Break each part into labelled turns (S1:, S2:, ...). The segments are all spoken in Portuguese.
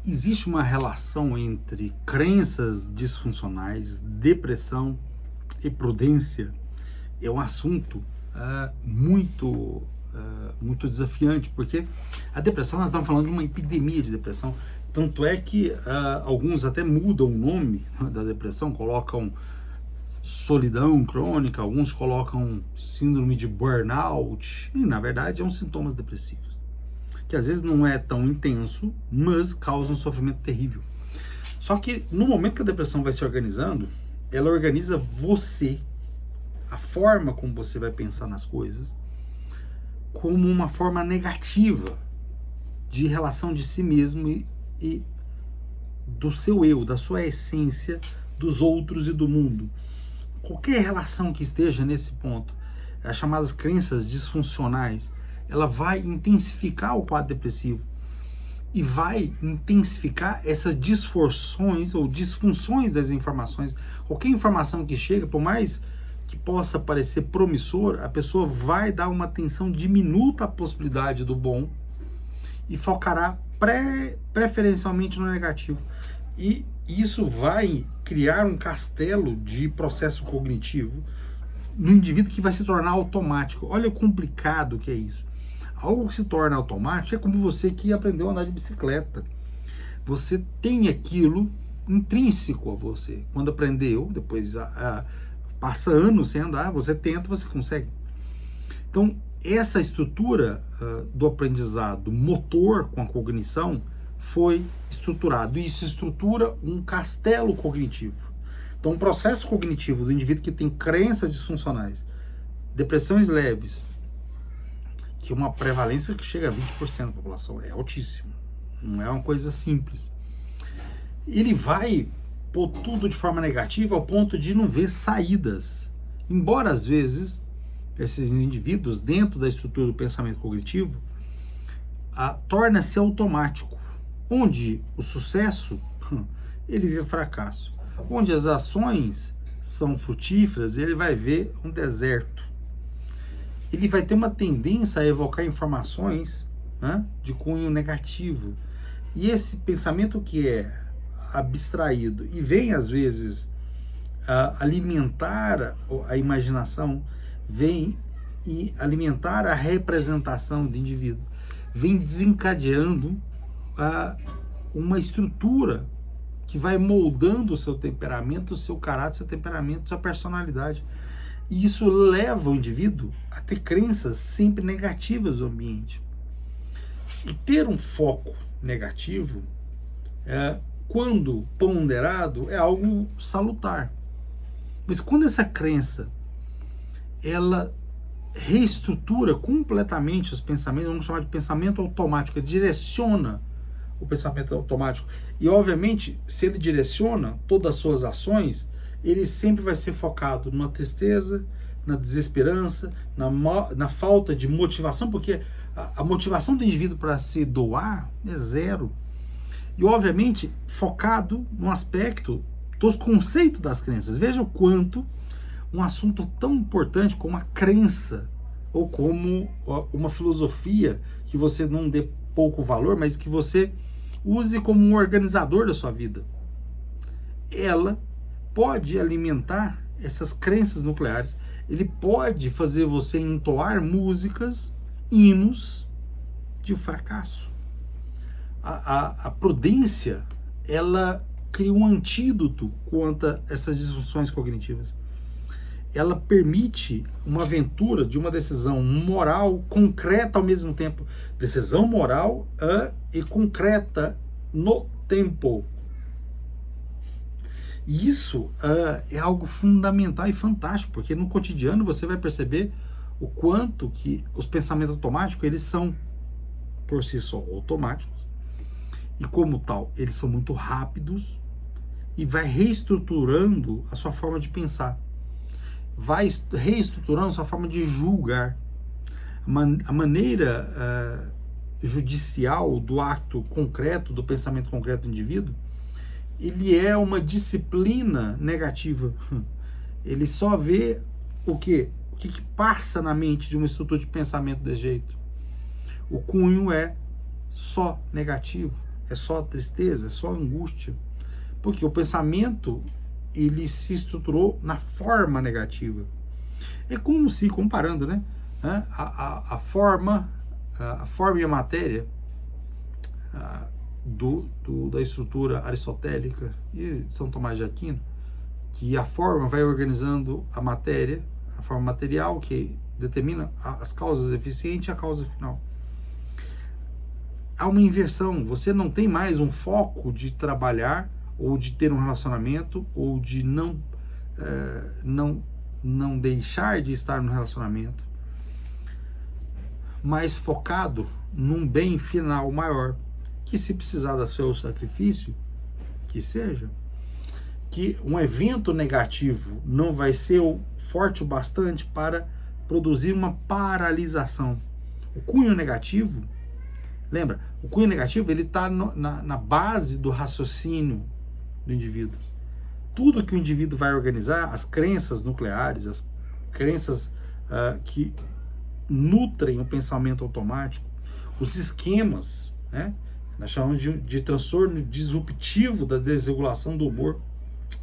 S1: Existe uma relação entre crenças disfuncionais, depressão e prudência. É um assunto muito desafiante, porque a depressão, nós estamos falando de uma epidemia de depressão. Tanto é que alguns até mudam o nome da depressão, colocam solidão crônica, alguns colocam síndrome de burnout, e na verdade é um sintomas depressivos, que às vezes não é tão intenso, mas causa um sofrimento terrível. Só que no momento que a depressão vai se organizando, ela organiza você, a forma como você vai pensar nas coisas, como uma forma negativa de relação de si mesmo e do seu eu, da sua essência, dos outros e do mundo. Qualquer relação que esteja nesse ponto, as chamadas crenças disfuncionais, ela vai intensificar o quadro depressivo e vai intensificar essas disfunções ou disfunções das informações. Qualquer informação que chega, por mais que possa parecer promissor, a pessoa vai dar uma atenção diminuta à possibilidade do bom e focará preferencialmente no negativo. E isso vai criar um castelo de processo cognitivo no indivíduo que vai se tornar automático. Olha o complicado que é isso. Algo que se torna automático é como você que aprendeu a andar de bicicleta. Você tem aquilo intrínseco a você. Quando aprendeu, depois passa anos sem andar, você tenta, você consegue. Então, essa estrutura do aprendizado motor com a cognição foi estruturado. E isso estrutura um castelo cognitivo. Então, o processo cognitivo do indivíduo que tem crenças disfuncionais, depressões leves, que uma prevalência que chega a 20% da população, é altíssimo. Não é uma coisa simples. Ele vai pôr tudo de forma negativa ao ponto de não ver saídas. Embora, às vezes, esses indivíduos, dentro da estrutura do pensamento cognitivo, torna-se automático. Onde o sucesso, ele vê fracasso. Onde as ações são frutíferas, ele vai ver um deserto. Ele vai ter uma tendência a evocar informações, né, de cunho negativo. E esse pensamento que é abstraído e vem, às vezes, alimentar a imaginação, vem e alimentar a representação do indivíduo, vem desencadeando uma estrutura que vai moldando o seu temperamento, o seu caráter, o seu temperamento, a sua personalidade. E isso leva o indivíduo a ter crenças sempre negativas no ambiente. E ter um foco negativo, quando ponderado, é algo salutar. Mas quando essa crença, ela reestrutura completamente os pensamentos, vamos chamar de pensamento automático, direciona o pensamento automático. E, obviamente, se ele direciona todas as suas ações, ele sempre vai ser focado na tristeza, na desesperança, na falta de motivação, porque a motivação do indivíduo para se doar é zero. E, obviamente, focado no aspecto dos conceitos das crenças. Veja o quanto um assunto tão importante como a crença, ou como uma filosofia que você não dê pouco valor, mas que você use como um organizador da sua vida. Ela pode alimentar essas crenças nucleares, ele pode fazer você entoar músicas, hinos de fracasso. A prudência, ela cria um antídoto contra essas disfunções cognitivas. Ela permite uma aventura de uma decisão moral concreta ao mesmo tempo. Decisão moral e concreta no tempo. E isso é algo fundamental e fantástico, porque no cotidiano você vai perceber o quanto que os pensamentos automáticos, eles são por si só automáticos, e como tal, eles são muito rápidos, e vai reestruturando a sua forma de pensar, vai reestruturando a sua forma de julgar. A maneira judicial do ato concreto, do pensamento concreto do indivíduo, ele é uma disciplina negativa. Ele só vê o que passa na mente de uma estrutura de pensamento desse jeito. O cunho é só negativo. é só tristeza, é só angústia. Porque o pensamento, ele se estruturou na forma negativa. É como se, comparando, né? A forma e a matéria da estrutura aristotélica e São Tomás de Aquino, que a forma vai organizando a matéria, a forma material, que determina as causas eficientes e a causa final. Há uma inversão, você não tem mais um foco de trabalhar, ou de ter um relacionamento, ou de não deixar de estar no relacionamento, mas focado num bem final maior, que se precisar do seu sacrifício, que seja, que um evento negativo não vai ser forte o bastante para produzir uma paralisação. O cunho negativo, lembra, o cunho negativo, ele está na base do raciocínio do indivíduo. Tudo que o indivíduo vai organizar, as crenças nucleares, as crenças que nutrem o pensamento automático, os esquemas, né? Nós chamamos de transtorno disruptivo da desregulação do humor,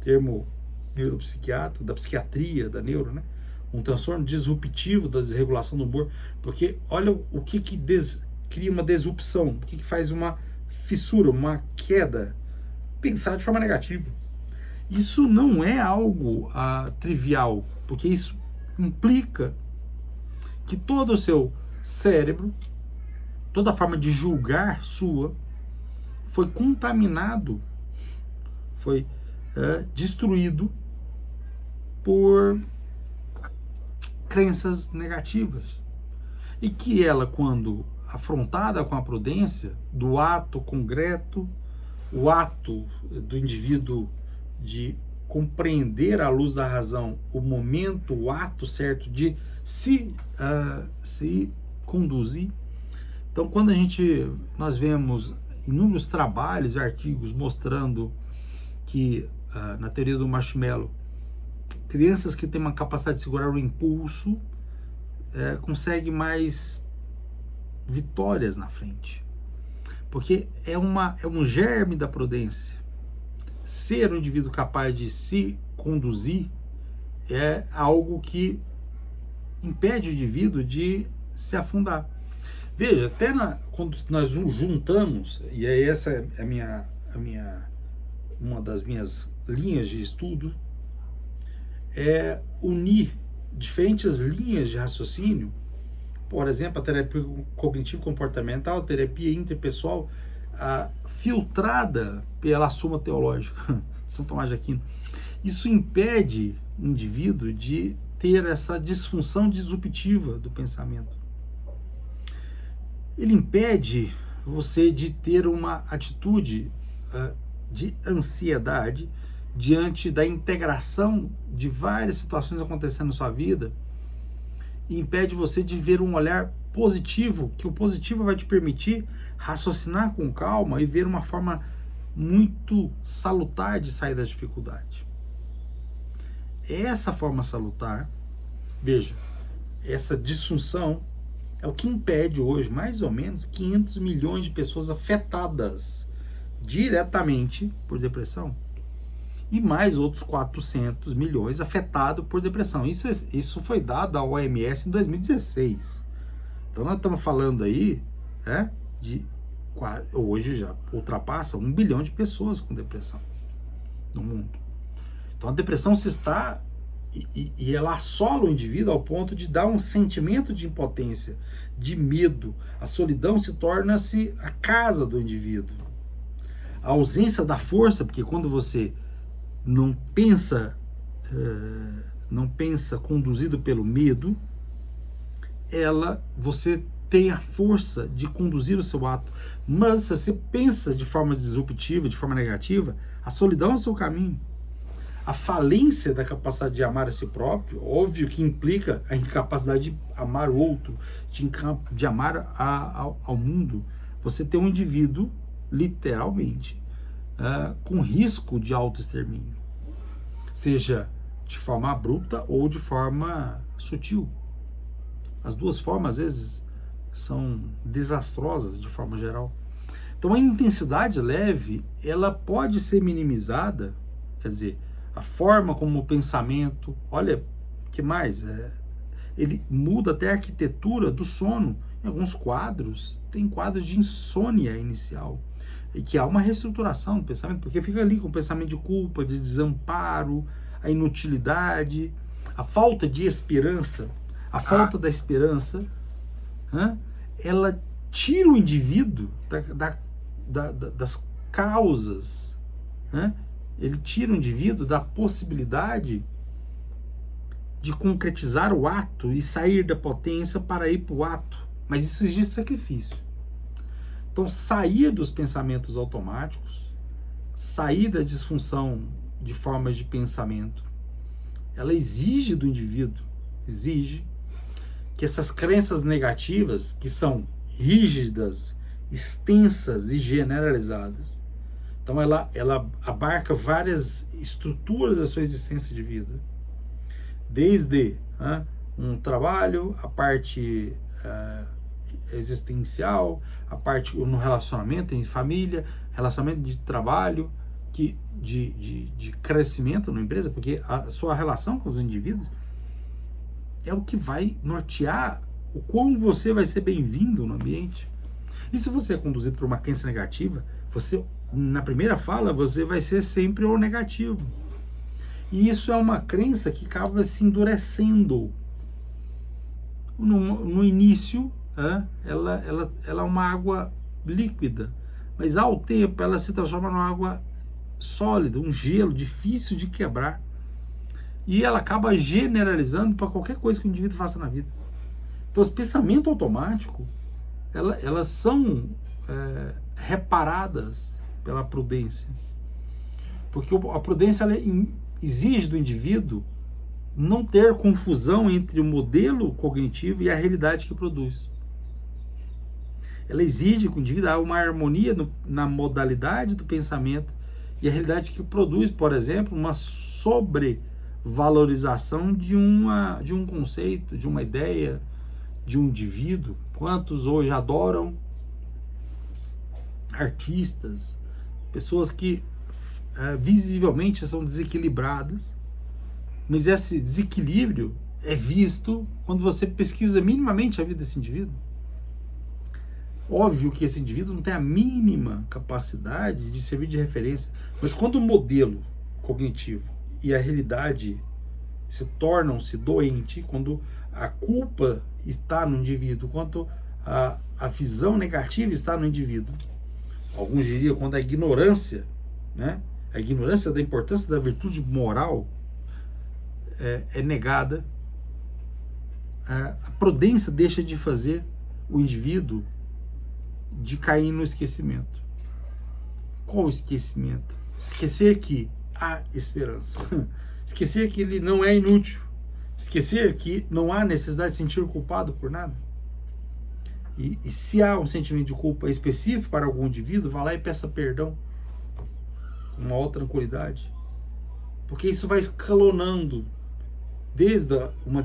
S1: termo neuropsiquiatra, da psiquiatria, da neuro, né? Um transtorno disruptivo da desregulação do humor, porque olha o que cria uma disrupção, o que faz uma fissura, uma queda, pensar de forma negativa. Isso não é algo trivial, porque isso implica que todo o seu cérebro, toda a forma de julgar sua, foi contaminado, foi destruído por crenças negativas. E que ela, quando afrontada com a prudência do ato concreto, o ato do indivíduo de compreender à luz da razão o momento, o ato certo de se conduzir. Então, quando nós vemos inúmeros trabalhos e artigos mostrando que, na teoria do marshmallow, crianças que têm uma capacidade de segurar o impulso conseguem mais vitórias na frente. Porque é um germe da prudência. Ser um indivíduo capaz de se conduzir é algo que impede o indivíduo de se afundar. Veja, até quando nós juntamos, e aí essa é uma das minhas linhas de estudo, é unir diferentes linhas de raciocínio, por exemplo, a terapia cognitivo-comportamental, a terapia interpessoal, filtrada pela Suma Teológica de São Tomás de Aquino. Isso impede o indivíduo de ter essa disfunção disruptiva do pensamento. Ele impede você de ter uma atitude de ansiedade diante da integração de várias situações acontecendo na sua vida, e impede você de ver um olhar positivo, que o positivo vai te permitir raciocinar com calma e ver uma forma muito salutar de sair da dificuldade. Essa forma salutar, veja, essa disfunção é o que impede hoje mais ou menos 500 milhões de pessoas afetadas diretamente por depressão e mais outros 400 milhões afetados por depressão. Isso foi dado à OMS em 2016. Então nós estamos falando aí hoje já ultrapassa 1 bilhão de pessoas com depressão no mundo. Então a depressão e ela assola o indivíduo ao ponto de dar um sentimento de impotência, de medo. A solidão torna-se a casa do indivíduo. A ausência da força, porque quando você não pensa conduzido pelo medo, você tem a força de conduzir o seu ato. Mas se você pensa de forma disruptiva, de forma negativa, a solidão é o seu caminho. A falência da capacidade de amar a si próprio, óbvio que implica a incapacidade de amar o outro, de amar ao mundo. Você tem um indivíduo, literalmente, com risco de autoextermínio, seja de forma abrupta ou de forma sutil. As duas formas, às vezes, são desastrosas de forma geral. Então a intensidade leve, ela pode ser minimizada, quer dizer, a forma como o pensamento, olha, o que mais? Ele muda até a arquitetura do sono. Em alguns quadros, tem quadros de insônia inicial, e que há uma reestruturação do pensamento, porque fica ali com o pensamento de culpa, de desamparo, a inutilidade, a falta de esperança, a falta da esperança, ela tira o indivíduo das causas, ele tira o indivíduo da possibilidade de concretizar o ato e sair da potência para ir para o ato, mas isso exige sacrifício. Então, sair dos pensamentos automáticos, sair da disfunção de formas de pensamento, ela exige do indivíduo, exige que essas crenças negativas, que são rígidas, extensas e generalizadas, então ela abarca várias estruturas da sua existência de vida, desde um trabalho, a parte existencial, a parte no relacionamento em família, relacionamento de trabalho, de crescimento na empresa, porque a sua relação com os indivíduos é o que vai nortear o quão você vai ser bem-vindo no ambiente. E se você é conduzido por uma crença negativa, você, na primeira fala, você vai ser sempre o negativo. E isso é uma crença que acaba se endurecendo. No início, ela é uma água líquida, mas ao tempo ela se transforma numa água sólida, um gelo difícil de quebrar. E ela acaba generalizando para qualquer coisa que o indivíduo faça na vida. Então, os pensamentos automáticos, elas são reparadas pela prudência. Porque a prudência ela exige do indivíduo não ter confusão entre o modelo cognitivo e a realidade que produz. Ela exige que o indivíduo haja uma harmonia na modalidade do pensamento e a realidade que produz, por exemplo, uma sobrevalorização de um conceito, de uma ideia, de um indivíduo. Quantos hoje adoram artistas, pessoas que visivelmente são desequilibradas, mas esse desequilíbrio é visto quando você pesquisa minimamente a vida desse indivíduo. Óbvio que esse indivíduo não tem a mínima capacidade de servir de referência, mas quando o modelo cognitivo e a realidade se tornam-se doentes, quando a culpa está no indivíduo, quando a visão negativa está no indivíduo, alguns diriam quando a ignorância, a ignorância da importância da virtude moral é negada, a prudência deixa de fazer o indivíduo de cair no esquecimento. Qual o esquecimento? Esquecer que há esperança. Esquecer que ele não é inútil. Esquecer que não há necessidade de se sentir culpado por nada. E se há um sentimento de culpa específico para algum indivíduo, vá lá e peça perdão com maior tranquilidade. Porque isso vai escalonando desde uma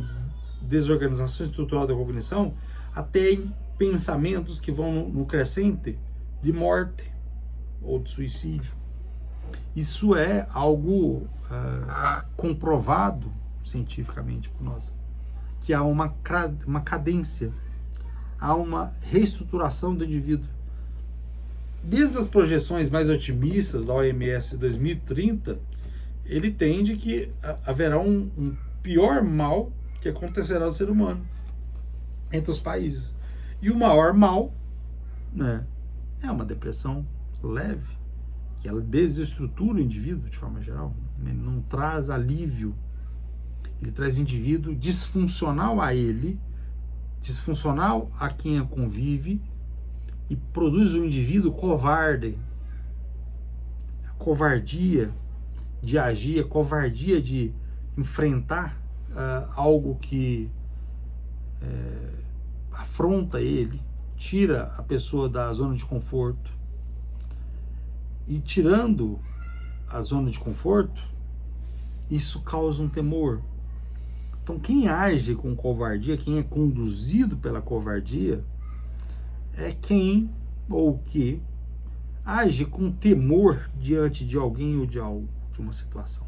S1: desorganização estrutural da cognição até em pensamentos que vão no crescente de morte ou de suicídio. Isso é algo comprovado cientificamente por nós, que há uma cadência, há uma reestruturação do indivíduo. Desde as projeções mais otimistas da OMS de 2030, ele tende que haverá um pior mal que acontecerá ao ser humano entre os países. E o maior mal, é uma depressão leve, que ela desestrutura o indivíduo de forma geral, ele não traz alívio, ele traz o indivíduo disfuncional a ele, disfuncional a quem convive, e produz um indivíduo covarde. A covardia de agir, a covardia de enfrentar algo que afronta ele, tira a pessoa da zona de conforto. E tirando a zona de conforto, isso causa um temor. Então quem age com covardia, quem é conduzido pela covardia, é quem ou que age com temor diante de alguém ou de algo, de uma situação.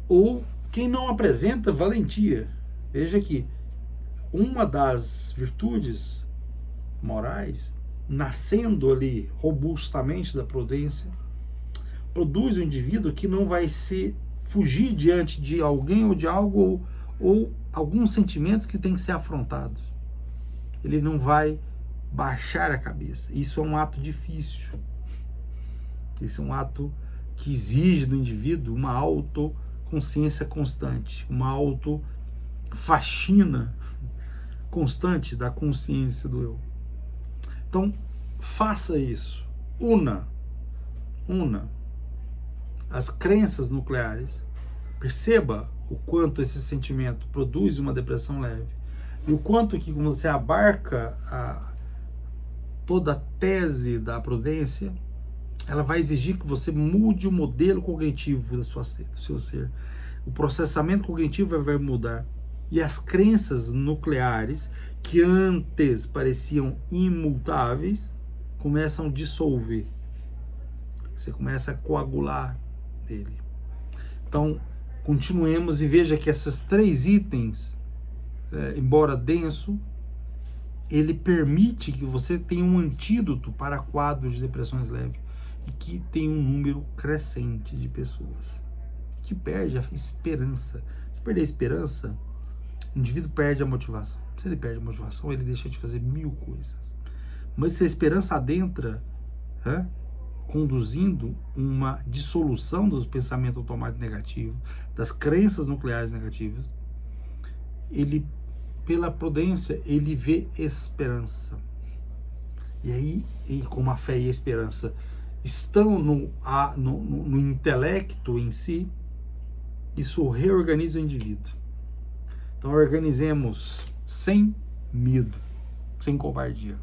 S1: Ou quem não apresenta valentia. Veja que uma das virtudes morais, nascendo ali robustamente da prudência, produz um indivíduo que não vai se fugir diante de alguém ou de algo, ou alguns sentimentos que têm que ser afrontados. Ele não vai baixar a cabeça. Isso é um ato difícil. Isso é um ato que exige do indivíduo uma autoconsciência constante, uma autofaxina constante da consciência do eu. Então, faça isso. Una as crenças nucleares. Perceba o quanto esse sentimento produz uma depressão leve e o quanto que quando você abarca toda a tese da prudência, ela vai exigir que você mude o modelo cognitivo do seu ser. O processamento cognitivo vai mudar. E as crenças nucleares, que antes pareciam imutáveis, começam a dissolver. Você começa a coagular dele. Então, continuemos e veja que esses 3 itens, embora denso, ele permite que você tenha um antídoto para quadros de depressões leves e que tem um número crescente de pessoas que perde a esperança. Se perder a esperança, o indivíduo perde a motivação. Se ele perde a motivação, ele deixa de fazer 1000 coisas. Mas se a esperança adentra, conduzindo uma dissolução dos pensamentos automáticos negativos, das crenças nucleares negativas, ele, pela prudência, ele vê esperança. E aí, como a fé e a esperança estão no intelecto em si, isso reorganiza o indivíduo. Então, organizemos sem medo, sem covardia.